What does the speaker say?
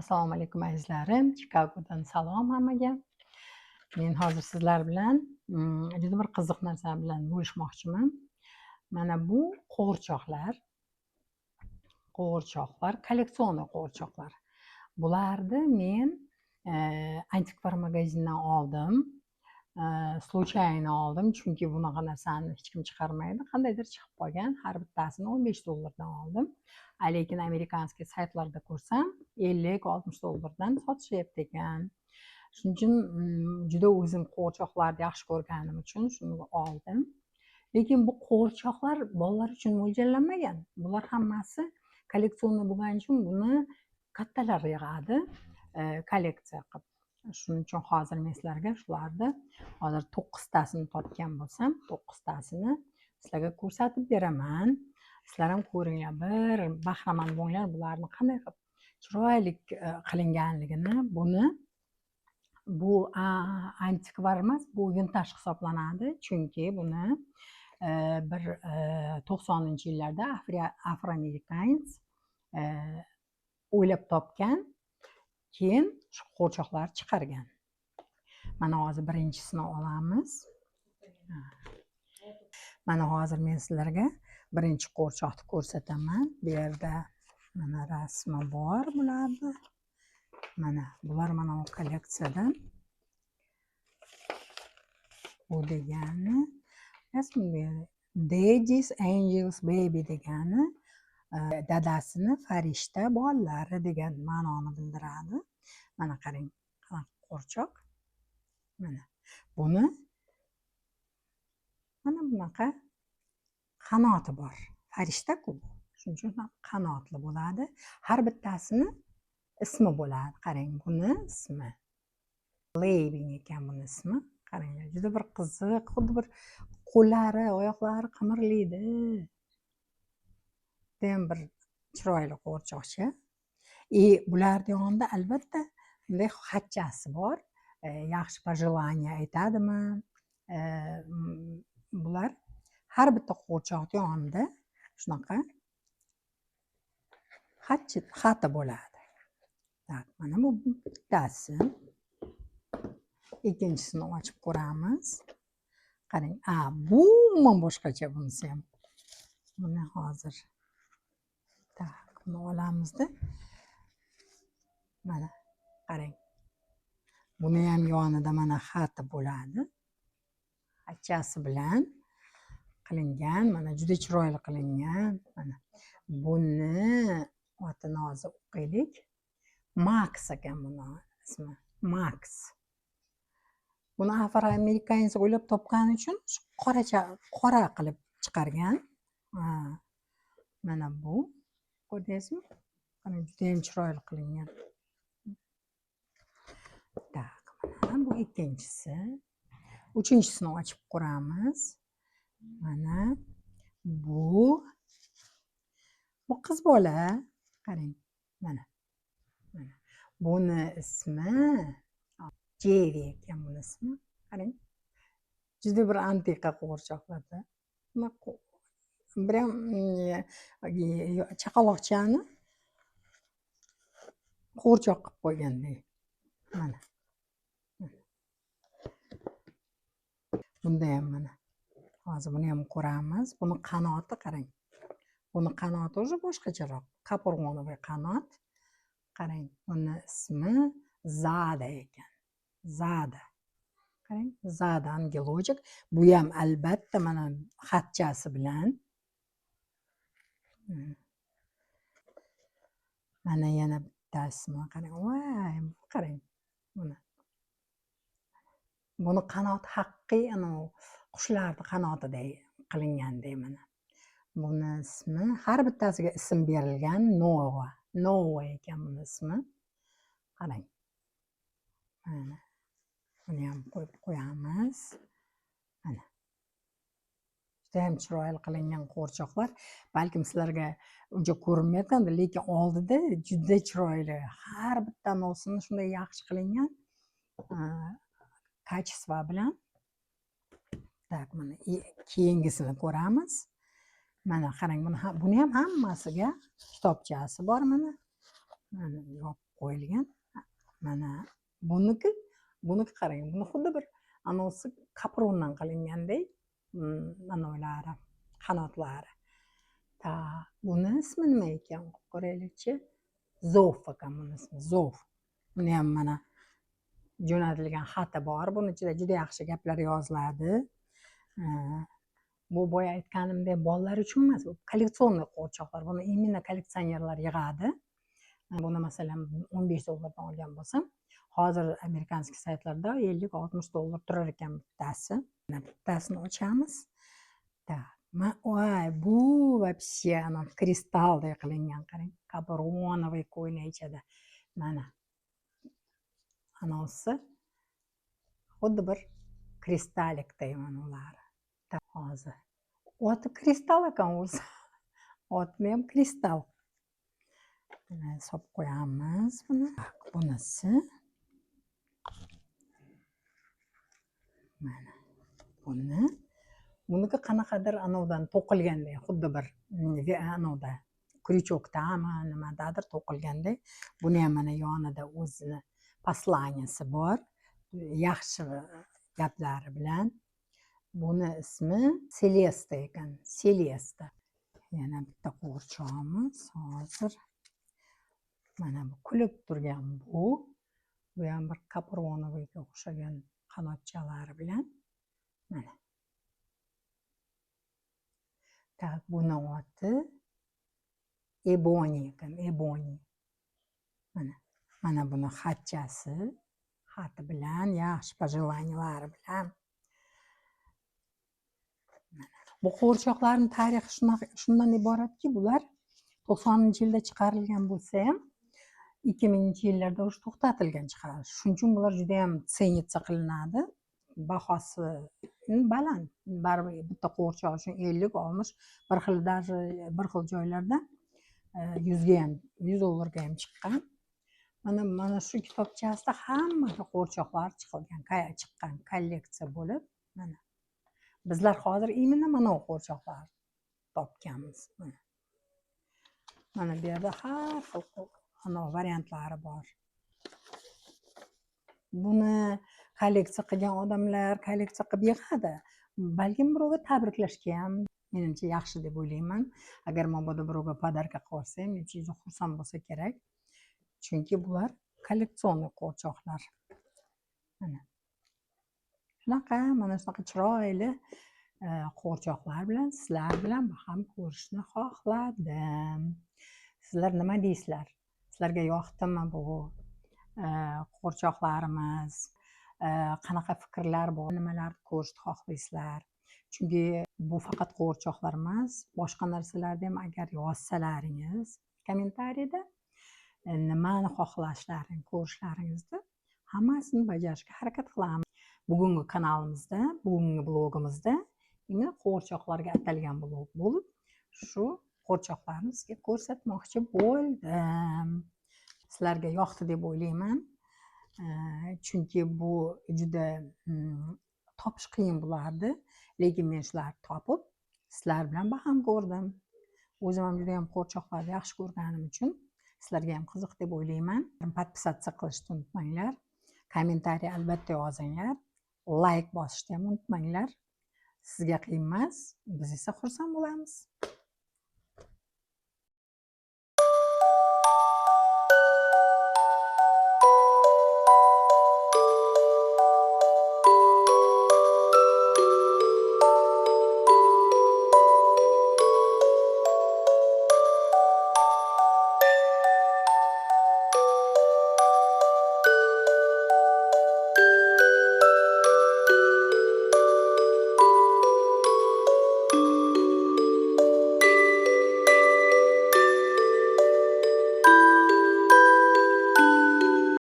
Assalomu alaykum azizlarim. Chikagodan salom hammaga. Men hozir sizlar bilan juda bir qiziq narsa bilan bo'lishmoqchiman. Mana bu qo'g'irchoqlar, kolleksion qo'g'irchoqlar. Bularni men antikvar magazindan oldim. Случайно oldim, chunki bunaqa narsani hech kim chiqarmaydi. Qandaydir chiqib qolgan. Har bittasini $15 oldim. Lekin amerikanskiy saytlarda ko'rsam, $50-60 sotishyapti ekan. Shuning uchun juda o'zim qo'g'irchoqlarni yaxshi ko'rganim uchun shuni oldim. Lekin bu qo'g'irchoqlar bolalar uchun mo'ljallanmagan. Bular hammasi kolleksion bo'lgani uchun buni kattalar yig'adi, kolleksiya qilib. Shuning uchun hozir men sizlarga shularni hozir 9 tasini topgan bo'lsam, 9 tasini sizlarga ko'rsatib beraman. Sizlar ham ko'ringlar, bir bahramand bo'linglar bularni qanday qilib chiroyli qilinganligini. Bu antikvar emas, bu vintaj hisoblanadi, chunki buni bir 90-yillarda afroamerikans o'ylab topgan, keyin shu qo'g'irchoqlar chiqargan. Mana hozir birinchisini olamiz. Mana hozir men sizlarga birinchi qo'g'irchoqni ko'rsataman. Bu yerda mana rasmi bor bularni. Mana bular mana bu kolleksiyadan. Bu degani rasmi Daddy's Angels Baby degani dadasini farishta bolalari degan ma'noni bildiradi. Mana qarang, qanaqa qo'rchoq. Mana buni mana bunaqa qanoti bor. Farishta-ku. Shuning uchun ham qanotli bo'ladi. Har bittasini ismi bo'ladi. Qarang, buni ismi Layving ekan buni ismi. Qaranglar, juda bir qiziq, xuddi bir qo'llari, oyoqlari qimirlaydi. Dem bir chiroyli qo'g'irchoqcha. Bularning yonida albatta bunday xatchasi bor. Yaxshi pожелание aytadimi? Bular har bitta qo'g'irchoqning yonida shunaqa xati bo'ladi. Tak, mana bu bittasi. Ikkinchisini ochib ko'ramiz. Qarang, bu umuman boshqacha bunisi ham. Buni hozir buni olamizda. Mana qarang. Buni ham yonida mana xati bo'ladi. Xatchasi bilan qilingan, mana juda chiroyli qilingan. Mana buni otini hozir o'qiylik. Max ekan buni ismi. Max. Buni afroamerikans o'ylab topgani uchun qora qilib chiqargan. Mana bu, ko'rdingizmi? Mana juda ham chiroyli qilingan. Tak, mana bu ikkinchisi. Uchinchisini ochib ko'ramiz. Mana bu qiz bola. Qarang, mana. Buni ismi Jerry ekan buni ismi. Qarang. Juda bir antiqa qo'g'irchoqlarda. Bir ham chaqaloqchani qo'g'irchoq qilib qo'yganday. Mana. Bunda ham mana. Hozir buni ham ko'ramiz. Buni qanoti qarang. Buni qanoti o'zi boshqacharoq. Kaporg'onovoy qanot. Qarang, buni ismi Zada ekan. Zada. Qarang, Zada angelojik. Bu ham albatta mana xatchasi bilan. Mana yana bittasini qarang. Voy, qarang. Buni qanoti haqiqiy qushlarning qanotiday qilinganday mana. Buni ismi har bittasiga ism berilgan. Nova ekan buni ismi. Qarang. Mana. Buni ham qo'yib qo'yamiz. Mana. Juda ham chiroyli qilingan qo'g'irchoqlar. Balkim sizlarga uncha ko'rinmayotgandi, lekin oldida juda chiroyli. Har bitta nosini shunday yaxshi qilingan. Kачество bilan. Tak, mana keyingisini ko'ramiz. Mana qarang, buni ham hammasiga kitobchasi bor mana. mana yopib qo'yilgan. Mana buniki qarang, buni xuddi bir anavisi kaprondan qilingandek anavlari, qanotlari. Ta, buni ismi nima ekan? Ko'raylikchi. Zof ekan buni ismi, Zof. Buni ham mana jo'natilgan xati bor. Buni ichida juda yaxshi gaplar yoziladi. Bu boya aytganimdek bolalar uchun emas, bu kolleksionniy qo'g'irchoqlar. Buni imенно kolleksionerlar yig'adi. Buni masalan $15 olgan bo'lsam, hozir amerikanskiy saytlarda $50-60 turar ekan bittasi. Bittasini ochamiz. Voy, bu вообще kristaldek qilingan, qarang. Kapronoviy ko'ylak ichida. Mana anavisi xuddi bir kristallikday mana ular. Hozir oti kristal ekan o'zi. Otni ham kristal. Solib qo'yamiz buni. Bunisi. Mana buniki qanaqadir anavdan to'qilgandek, xuddi bir anavda krючокdami, nimadadir to'qilgandek. Buni ham mana yonida o'zini посланияsi bor. Yaxshi gaplari bilan. Buni ismi Celesta ekan, Celesta. Yana bitta qo'g'irchog'imiz hozir. Mana bu kulib turgan bu ham bir kapronoviga o'xshagan qanotchalari bilan. Mana. Tak, buni oti Ebony ekan, Ebony. Mana buni xatchasi, xati bilan, yaxshi pожеланиялari bilan. Bu qo'g'irchoqlarning tarixi shundan iboratki, bular 90-yilda chiqarilgan bo'lsa ham 2000-yillarda urush to'xtatilgan chiqarish. Shuning uchun bular juda ham senitsa qilinadi. Bahosi baland. Baribir bitta qo'g'irchoq uchun 50-60, bir xil joylarda $100 ham chiqqan. Mana shu kitobchasida hamma qo'g'irchoqlar chiqqan kolleksiya bo'lib, mana bizlar hozir imенно mana bu qo'g'irchoqlar topganmiz. Mana bu yerda har xil variantlari bor. Buni kolleksiya qilgan odamlar kolleksiya qilib yig'adi. Balkim birovga tabriklashga ham menimcha yaxshi deb o'ylayman. Agar mabodo birovga podarka qilib olsam, menimcha juda xursand bo'lsa kerak. Chunki bular kolleksionniy qo'g'irchoqlar. Mana shunaqa chiroyli qo'g'irchoqlar bilan sizlar bilan baham ko'rishni xohladim. Sizlar nima deysizlar? Sizlarga yoqdimi bu qo'g'irchoqlarimiz? Qanaqa fikrlar bor? Nimalarni ko'rishni xohlaysizlar? Chunki bu faqat qo'g'irchoqlar emas, boshqa narsalarni ham agar yozsalaringiz kommentariyada nimani xohlashlaringizni, ko'rishlaringizni hammasini bajarishga harakat qilamiz. Bugungi kanalimizda, bugungi blogimizda qo'g'irchoqlarga atalgan blog bo'lib, shu qo'g'irchoqlarni sizga ko'rsatmoqchi bo'ldim. Sizlarga yoqdi deb o'ylayman. Chunki bu juda topish qiyin bo'lardi, lekin men shularni topib sizlar bilan baham ko'rdim. O'zim ham juda ham qo'g'irchoqlarni yaxshi ko'rganim uchun sizlarga ham qiziq deb o'ylayman. Podpisatsiya qilishni unutmanglar. Kommentariy albatta yozinglar. Like bosishni ham unutmanglar. Sizga qiyin emas, biz esa xursand bo'lamiz.